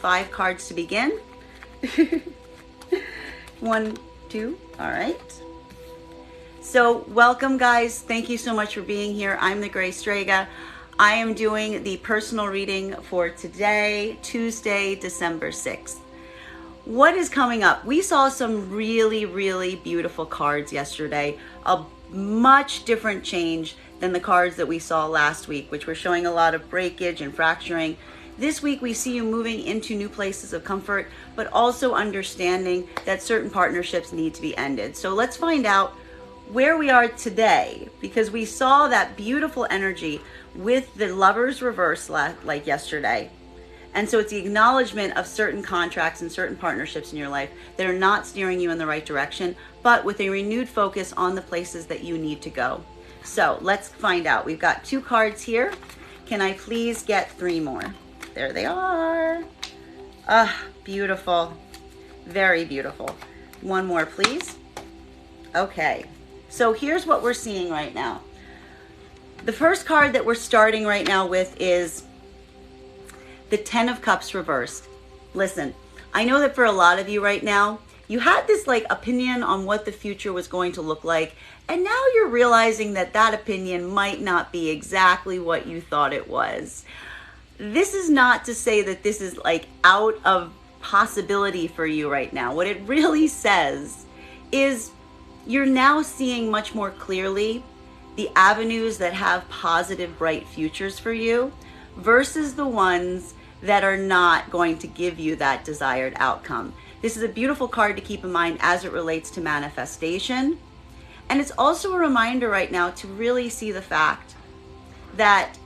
5 cards to begin. 1, 2, all right. So welcome guys, thank you so much for being here. I'm the Gray Strega. I am doing the personal reading for today, Tuesday, December 6th. What is coming up? We saw some really beautiful cards yesterday, a much different change than the cards that we saw last week, which were showing a lot of breakage and fracturing. This week we see you moving into new places of comfort, but also understanding that certain partnerships need to be ended. So let's find out where we are today, because we saw that beautiful energy with the Lovers reverse like yesterday. And so it's the acknowledgement of certain contracts and certain partnerships in your life that are not steering you in the right direction, but with a renewed focus on the places that you need to go. So let's find out. We've got 2 cards here. Can I please get 3 more? There they are. Ah, beautiful. Very beautiful. 1 more, please. Okay. So here's what we're seeing right now. The first card that we're starting right now with is the 10 of Cups reversed. Listen, I know that for a lot of you right now, you had this opinion on what the future was going to look like, and now you're realizing that that opinion might not be exactly what you thought it was. This is not to say that this is out of possibility for you right now. What it really says is you're now seeing much more clearly the avenues that have positive, bright futures for you versus the ones that are not going to give you that desired outcome. This is a beautiful card to keep in mind as it relates to manifestation. And it's also a reminder right now to really see the fact that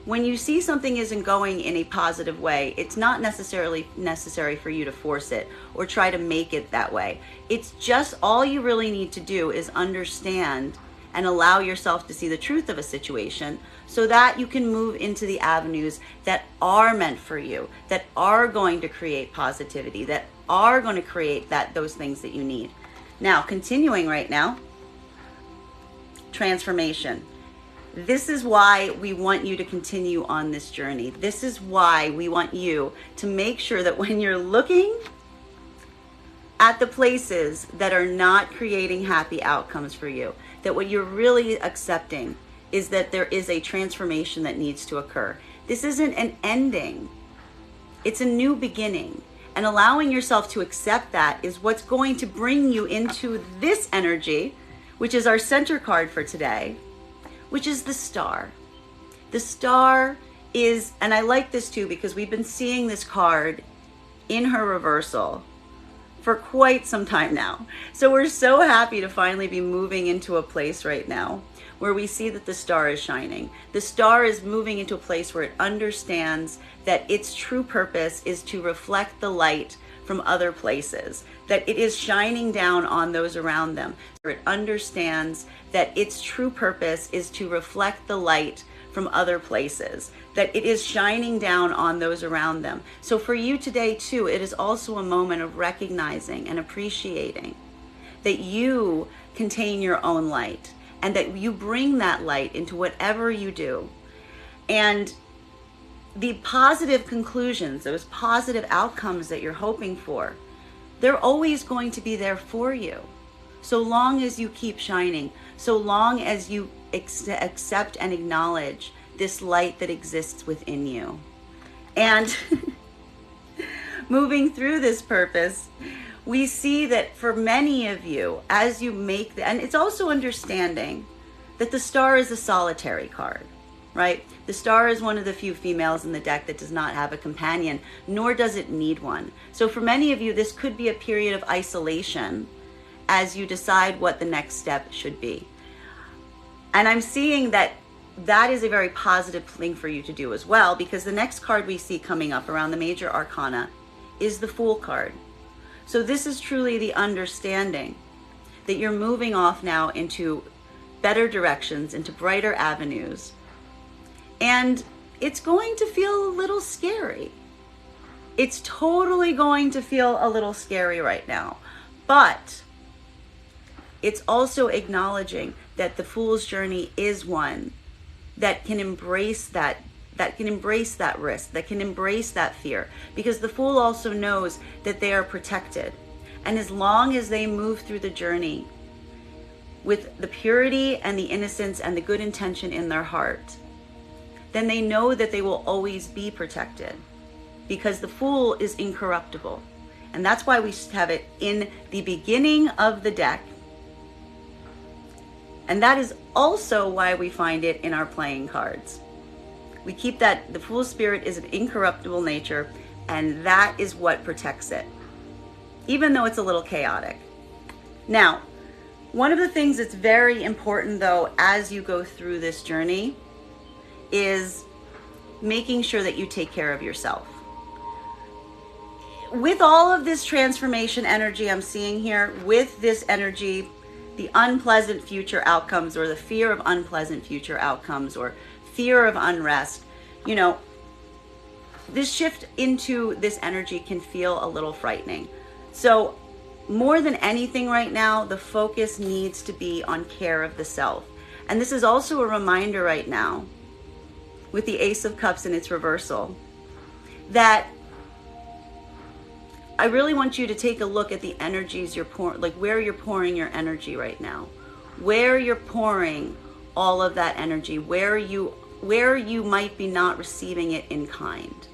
when you see something isn't going in a positive way, it's not necessarily necessary for you to force it or try to make it that way. It's just all you really need to do is understand and allow yourself to see the truth of a situation so that you can move into the avenues that are meant for you, that are going to create positivity, that are going to create those things that you need. Now, continuing right now, transformation. This is why we want you to continue on this journey. This is why we want you to make sure that when you're looking at the places that are not creating happy outcomes for you, that what you're really accepting is that there is a transformation that needs to occur. This isn't an ending. It's a new beginning. And allowing yourself to accept that is what's going to bring you into this energy, which is our center card for today, which is the Star. The Star is, and I like this too because we've been seeing this card in her reversal for quite some time now. So we're so happy to finally be moving into a place right now where we see that the Star is shining. The Star is moving into a place where it understands that its true purpose is to reflect the light from other places, that it is shining down on those around them. It understands that its true purpose is to reflect the light from other places, that it is shining down on those around them. So for you today too, it is also a moment of recognizing and appreciating that you contain your own light and that you bring that light into whatever you do. And the positive conclusions, those positive outcomes that you're hoping for, they're always going to be there for you. So long as you keep shining, so long as you accept and acknowledge this light that exists within you. And moving through this purpose, we see that for many of you, as you make and it's also understanding that the Star is a solitary card, right? The Star is one of the few females in the deck that does not have a companion, nor does it need one. So for many of you, this could be a period of isolation as you decide what the next step should be. And I'm seeing that that is a very positive thing for you to do as well, because the next card we see coming up around the major arcana is the Fool card. So this is truly the understanding that you're moving off now into better directions, into brighter avenues. And it's going to feel a little scary. It's totally going to feel a little scary right now. But it's also acknowledging that the Fool's journey is one that can embrace that that can embrace that risk, that can embrace that fear, because the Fool also knows that they are protected. And as long as they move through the journey with the purity and the innocence and the good intention in their heart, then they know that they will always be protected, because the Fool is incorruptible. And that's why we have it in the beginning of the deck. And that is also why we find it in our playing cards. We keep that the Fool spirit is an incorruptible nature, and that is what protects it, even though it's a little chaotic. Now, one of the things that's very important, though, as you go through this journey is making sure that you take care of yourself. With all of this transformation energy I'm seeing here, with this energy, the unpleasant future outcomes, or the fear of unpleasant future outcomes, or fear of unrest, you know, this shift into this energy can feel a little frightening. So more than anything right now, the focus needs to be on care of the self. And this is also a reminder right now, with the Ace of Cups in its reversal, that I really want you to take a look at the energies you're pouring, like where you're pouring your energy right now, where you're pouring all of that energy, where you might be not receiving it in kind.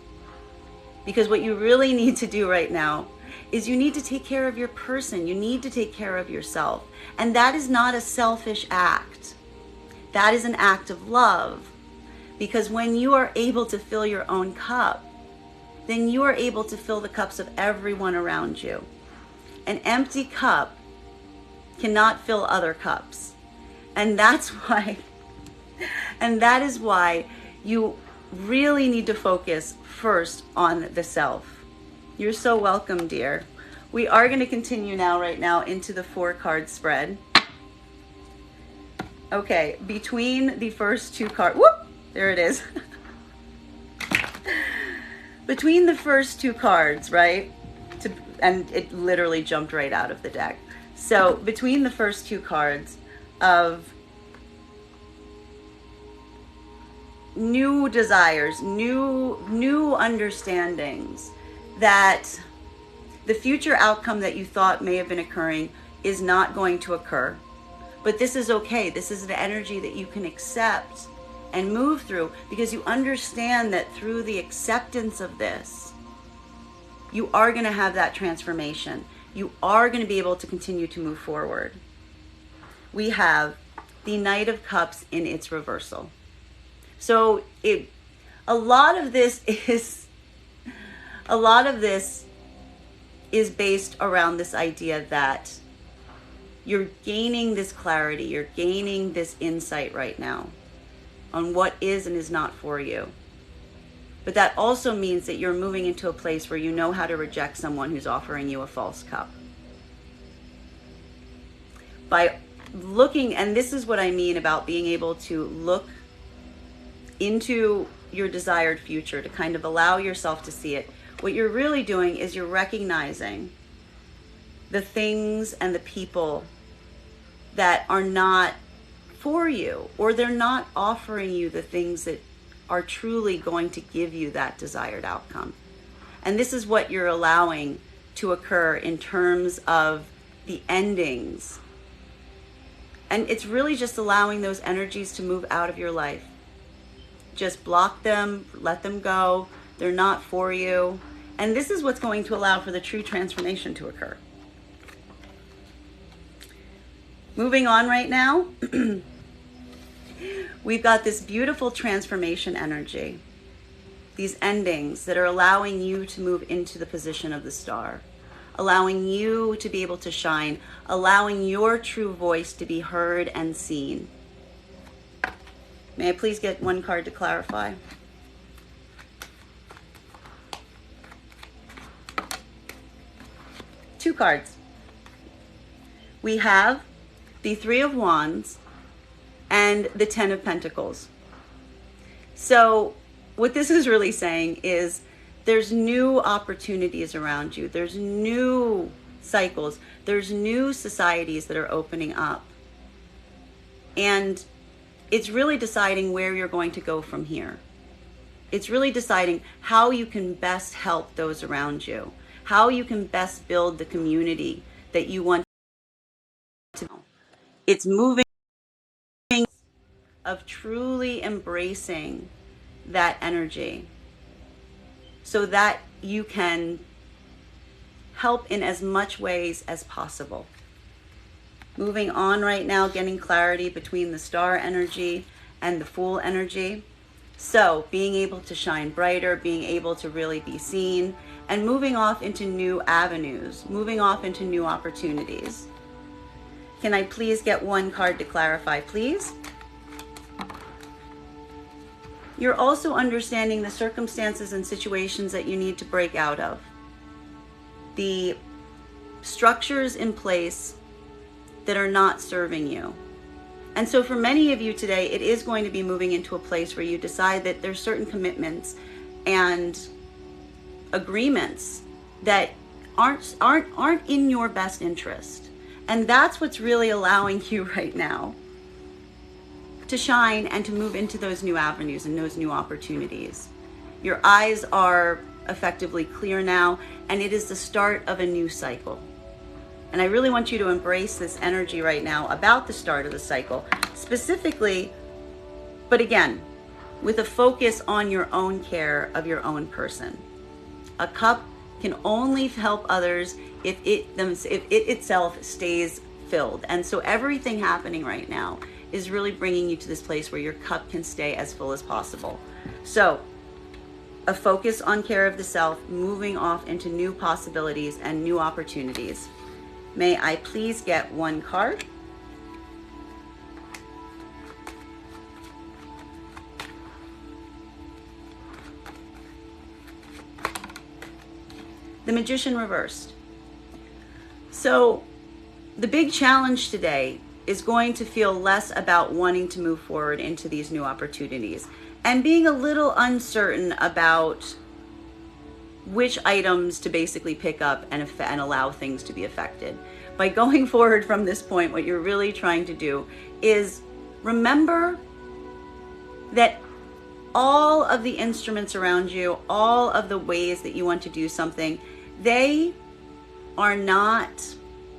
Because what you really need to do right now is you need to take care of your person. You need to take care of yourself. And that is not a selfish act. That is an act of love. Because when you are able to fill your own cup, then you are able to fill the cups of everyone around you. An empty cup cannot fill other cups. And that's why, and that is why you really need to focus first on the self. You're so welcome, dear. We are going to continue right now into the 4-card spread. Okay, between the first 2 cards, whoop, there it is. Between the first 2 cards, right? And it literally jumped right out of the deck. So between the first 2 cards of new desires, new understandings, that the future outcome that you thought may have been occurring is not going to occur. But this is okay. This is an energy that you can accept and move through, because you understand that through the acceptance of this, you are going to have that transformation. You are going to be able to continue to move forward. We have the Knight of Cups in its reversal. So a lot of this is based around this idea that you're gaining this clarity, you're gaining this insight right now on what is and is not for you. But that also means that you're moving into a place where you know how to reject someone who's offering you a false cup. By looking, and this is what I mean about being able to look into your desired future, to kind of allow yourself to see it. What you're really doing is you're recognizing the things and the people that are not for you, or they're not offering you the things that are truly going to give you that desired outcome. And this is what you're allowing to occur in terms of the endings. And it's really just allowing those energies to move out of your life. Just block them, let them go. They're not for you. And this is what's going to allow for the true transformation to occur. Moving on right now, we've got this beautiful transformation energy. These endings that are allowing you to move into the position of the star, allowing you to be able to shine, allowing your true voice to be heard and seen. May I please get 1 card to clarify? Two cards. We have the 3 of Wands and the 10 of Pentacles. So what this is really saying is there's new opportunities around you. There's new cycles. There's new societies that are opening up. And it's really deciding where you're going to go from here. It's really deciding how you can best help those around you, how you can best build the community that you want to. It's moving of truly embracing that energy so that you can help in as much ways as possible. Moving on right now, getting clarity between the star energy and the Fool energy. So being able to shine brighter, being able to really be seen, and moving off into new avenues, moving off into new opportunities. Can I please get one card to clarify, please? You're also understanding the circumstances and situations that you need to break out of. The structures in place that are not serving you. And so for many of you today, it is going to be moving into a place where you decide that there's certain commitments and agreements that aren't in your best interest. And that's what's really allowing you right now to shine and to move into those new avenues and those new opportunities. Your eyes are effectively clear now, and it is the start of a new cycle. And I really want you to embrace this energy right now about the start of the cycle, specifically, but again, with a focus on your own care of your own person. A cup can only help others if it itself stays filled. And so everything happening right now is really bringing you to this place where your cup can stay as full as possible. So a focus on care of the self, moving off into new possibilities and new opportunities. May I please get one card? The Magician reversed. So the big challenge today is going to feel less about wanting to move forward into these new opportunities and being a little uncertain about which items to basically pick up and allow things to be affected. By going forward from this point, what you're really trying to do is remember that all of the instruments around you, all of the ways that you want to do something, they are not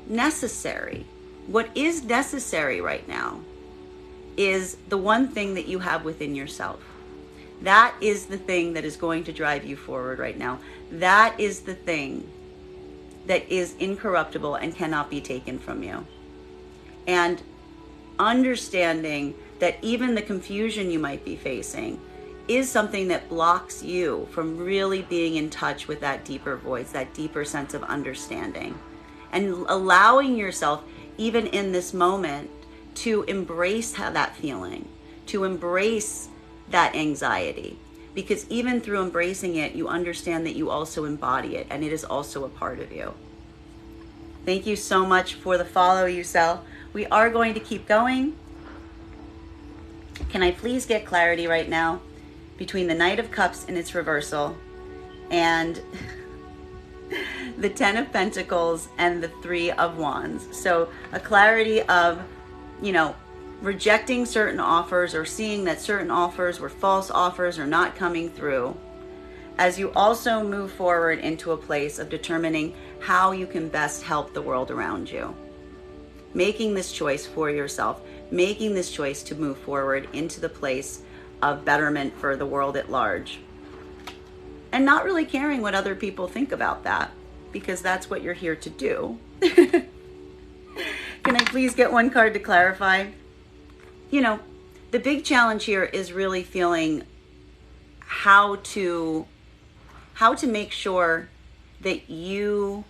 necessary. What is necessary right now is the one thing that you have within yourself. That is the thing that is going to drive you forward right now. That is the thing that is incorruptible and cannot be taken from you. And understanding that even the confusion you might be facing is something that blocks you from really being in touch with that deeper voice, that deeper sense of understanding, and allowing yourself, even in this moment, to embrace that feeling, to embrace that anxiety. Because even through embracing it, you understand that you also embody it, and it is also a part of you. Thank you so much for the follow, Yusel. We are going to keep going. Can I please get clarity right now between the Knight of Cups in its reversal and the Ten of Pentacles and the Three of Wands? So a clarity of, rejecting certain offers or seeing that certain offers were false offers or not coming through, as you also move forward into a place of determining how you can best help the world around you. Making this choice for yourself, making this choice to move forward into the place of betterment for the world at large. And not really caring what other people think about that, because that's what you're here to do. Can I please get one card to clarify? The big challenge here is really feeling how to make sure that you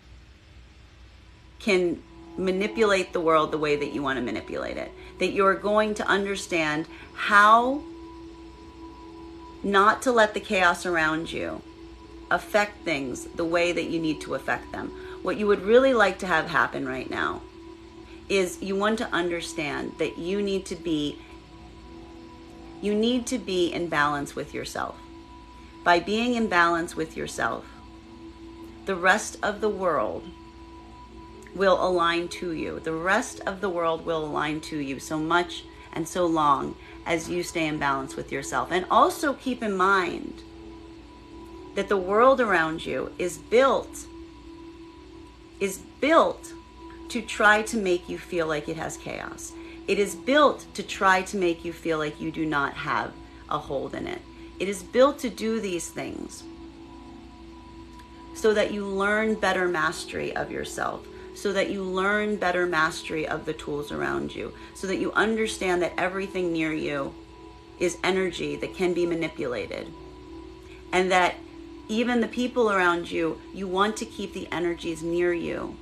can manipulate the world the way that you want to manipulate it. That you're going to understand how not to let the chaos around you affect things the way that you need to affect them. What you would really like to have happen right now is you want to understand that you need to be in balance with yourself. By being in balance with yourself, the rest of the world will align to you. The rest of the world will align to you so much and so long as you stay in balance with yourself. And also keep in mind that the world around you is built to try to make you feel like it has chaos. It is built to try to make you feel like you do not have a hold in it. It is built to do these things so that you learn better mastery of yourself, so that you learn better mastery of the tools around you, so that you understand that everything near you is energy that can be manipulated, and that even the people around you, you want to keep the energies near you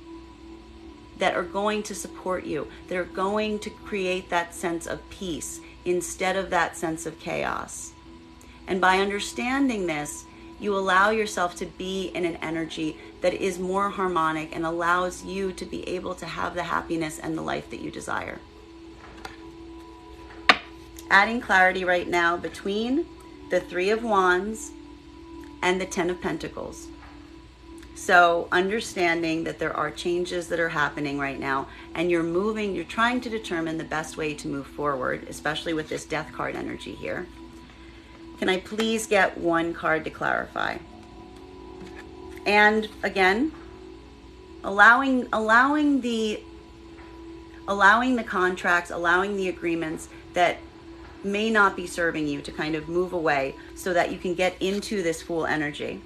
that are going to support you, that are going to create that sense of peace instead of that sense of chaos. And by understanding this, you allow yourself to be in an energy that is more harmonic and allows you to be able to have the happiness and the life that you desire. Adding clarity right now between the Three of Wands and the Ten of Pentacles. So understanding that there are changes that are happening right now, and you're trying to determine the best way to move forward, especially with this Death card energy here. Can I please get one card to clarify? And again, allowing the contracts, allowing the agreements that may not be serving you to kind of move away so that you can get into this Fool energy.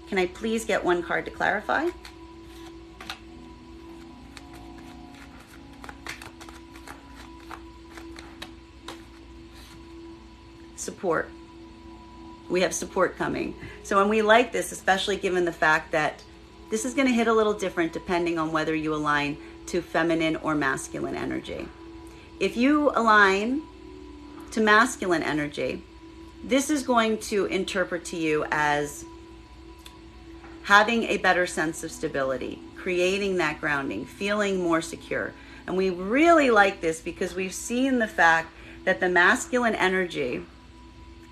Can I please get one card to clarify? Support. We have support coming. So when we like this, especially given the fact that this is going to hit a little different depending on whether you align to feminine or masculine energy. If you align to masculine energy, this is going to interpret to you as having a better sense of stability, creating that grounding, feeling more secure. And we really like this because we've seen the fact that the masculine energy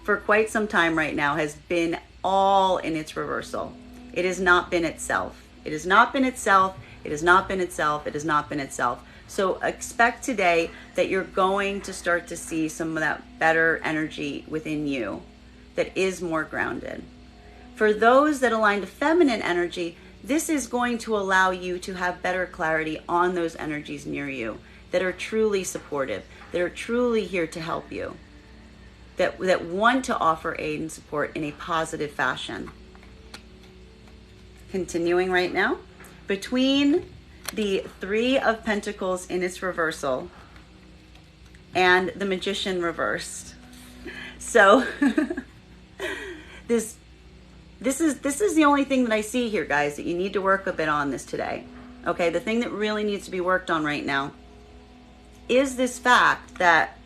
for quite some time right now has been all in its reversal. It has not been itself. It has not been itself. It has not been itself. It has not been itself. So expect today that you're going to start to see some of that better energy within you that is more grounded. For those that align to feminine energy, this is going to allow you to have better clarity on those energies near you that are truly supportive, that are truly here to help you, that want to offer aid and support in a positive fashion. Continuing right now, between the Three of Pentacles in its reversal and the Magician reversed. So this is the only thing that I see here, guys, that you need to work a bit on this today. Okay, the thing that really needs to be worked on right now is this fact that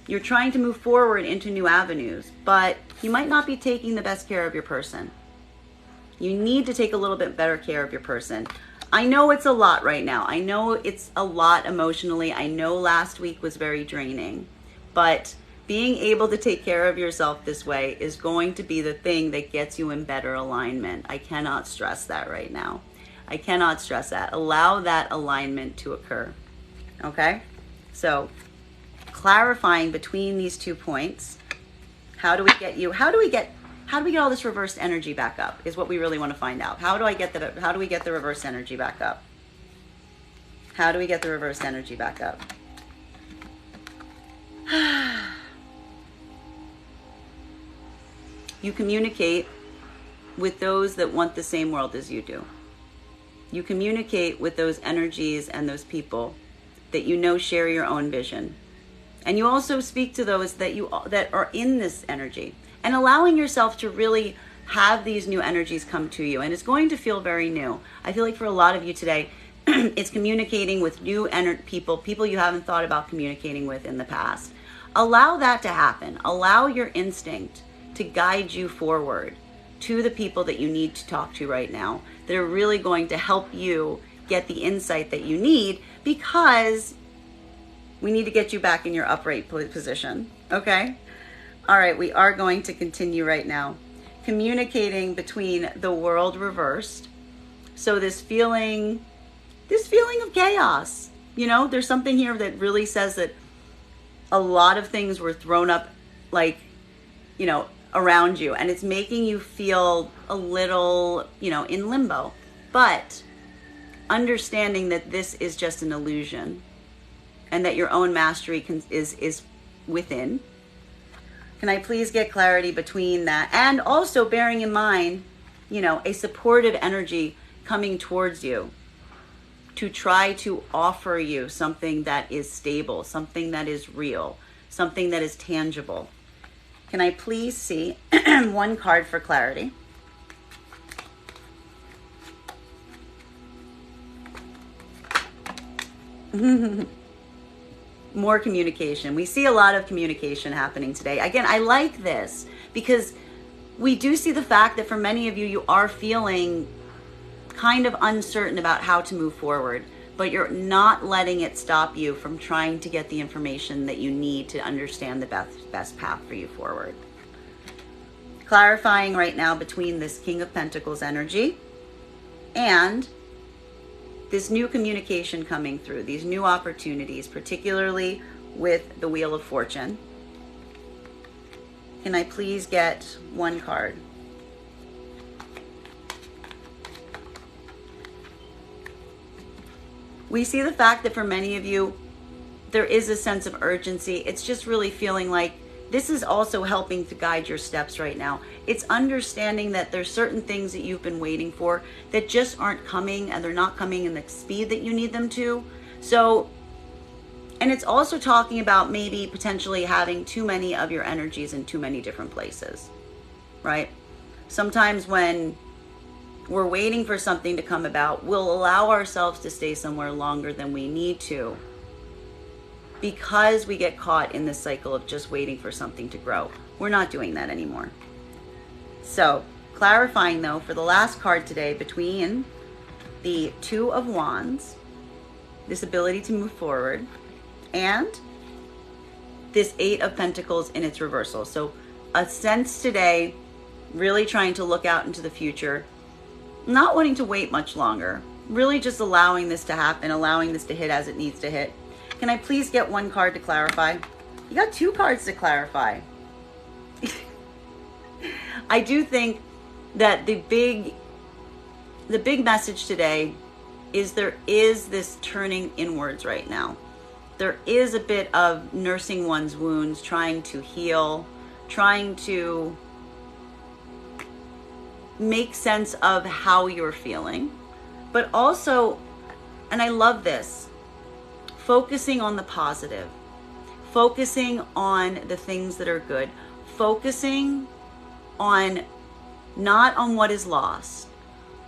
you're trying to move forward into new avenues, but you might not be taking the best care of your person. You need to take a little bit better care of your person. I know it's a lot right now. I know it's a lot emotionally. I know last week was very draining, but being able to take care of yourself this way is going to be the thing that gets you in better alignment. I cannot stress that right now. I cannot stress that. Allow that alignment to occur. Okay? So, clarifying between these 2 points, how do we get all this reversed energy back up is what we really want to find out. How do we get the reversed energy back up? How do we get the reversed energy back up? You communicate with those that want the same world as you do. You communicate with those energies and those people that you know share your own vision. And you also speak to those that are in this energy, and allowing yourself to really have these new energies come to you. And it's going to feel very new. I feel like for a lot of you today, it's communicating with new people you haven't thought about communicating with in the past. Allow that to happen. Allow your instinct to guide you forward to the people that you need to talk to right now, that are really going to help you get the insight that you need, because we need to get you back in your upright position. Okay? All right, we are going to continue right now. Communicating between the World reversed. So this feeling of chaos. You know, there's something here that really says that a lot of things were thrown up, like, you know, around you, and it's making you feel a little, in limbo. But understanding that this is just an illusion and that your own mastery is within. Can I please get clarity between that? And also bearing in mind, a supportive energy coming towards you to try to offer you something that is stable, something that is real, something that is tangible. Can I please see one card for clarity? More communication. We see a lot of communication happening today. Again, I like this because we do see the fact that for many of you, you are feeling kind of uncertain about how to move forward, but you're not letting it stop you from trying to get the information that you need to understand the best path for you forward. Clarifying right now between this King of Pentacles energy and this new communication coming through, these new opportunities, particularly with the Wheel of Fortune. Can I please get one card? We see the fact that for many of you, there is a sense of urgency. It's just really feeling like this is also helping to guide your steps right now. It's understanding that there's certain things that you've been waiting for that just aren't coming, and they're not coming in the speed that you need them to. So, and it's also talking about maybe potentially having too many of your energies in too many different places, right? Sometimes when we're waiting for something to come about, we'll allow ourselves to stay somewhere longer than we need to, because we get caught in this cycle of just waiting for something to grow. We're not doing that anymore. So, clarifying though, for the last card today, between the Two of Wands, this ability to move forward, and this Eight of Pentacles in its reversal. So, a sense today, really trying to look out into the future, not wanting to wait much longer, really just allowing this to happen, allowing this to hit as it needs to hit. Can I please get one card to clarify? You got two cards to clarify. I do think that the big message today is there is this turning inwards right now. There is a bit of nursing one's wounds, trying to heal, trying to make sense of how you're feeling, but also, and I love this, focusing on the positive, focusing on the things that are good, focusing on not on what is lost,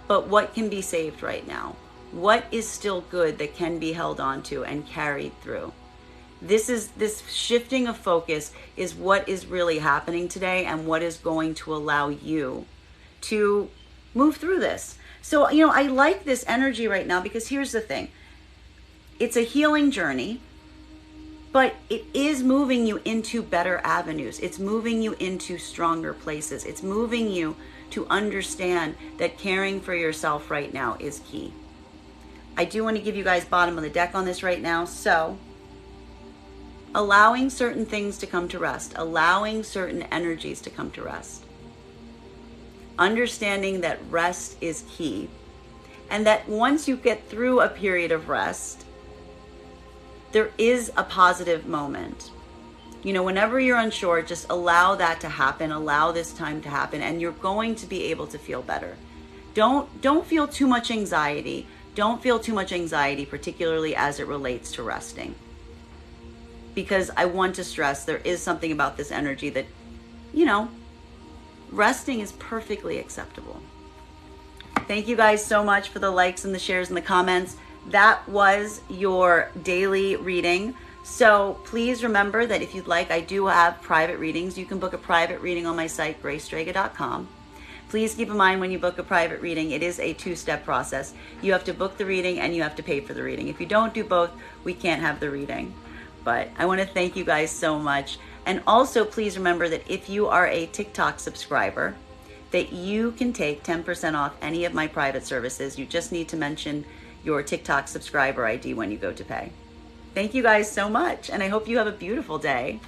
but what can be saved right now. What is still good that can be held on to and carried through. This shifting of focus is what is really happening today, and what is going to allow you to move through this. So, I like this energy right now, because here's the thing. It's a healing journey, but it is moving you into better avenues. It's moving you into stronger places. It's moving you to understand that caring for yourself right now is key. I do want to give you guys bottom of the deck on this right now. So, allowing certain things to come to rest, allowing certain energies to come to rest. Understanding that rest is key, and that once you get through a period of rest, there is a positive moment. Whenever you're unsure, just allow that to happen, allow this time to happen, and you're going to be able to feel better. Don't feel too much anxiety. Don't feel too much anxiety, particularly as it relates to resting. Because I want to stress, there is something about this energy that, resting is perfectly acceptable. Thank you guys so much for the likes and the shares and the comments. That was your daily reading. So please remember that if you'd like, I do have private readings. You can book a private reading on my site, graystrega.com. Please keep in mind, when you book a private reading, it is a two-step process. You have to book the reading and you have to pay for the reading. If you don't do both, we can't have the reading. But I want to thank you guys so much. And also, please remember that if you are a TikTok subscriber, that you can take 10% off any of my private services. You just need to mention your TikTok subscriber ID when you go to pay. Thank you guys so much, and I hope you have a beautiful day.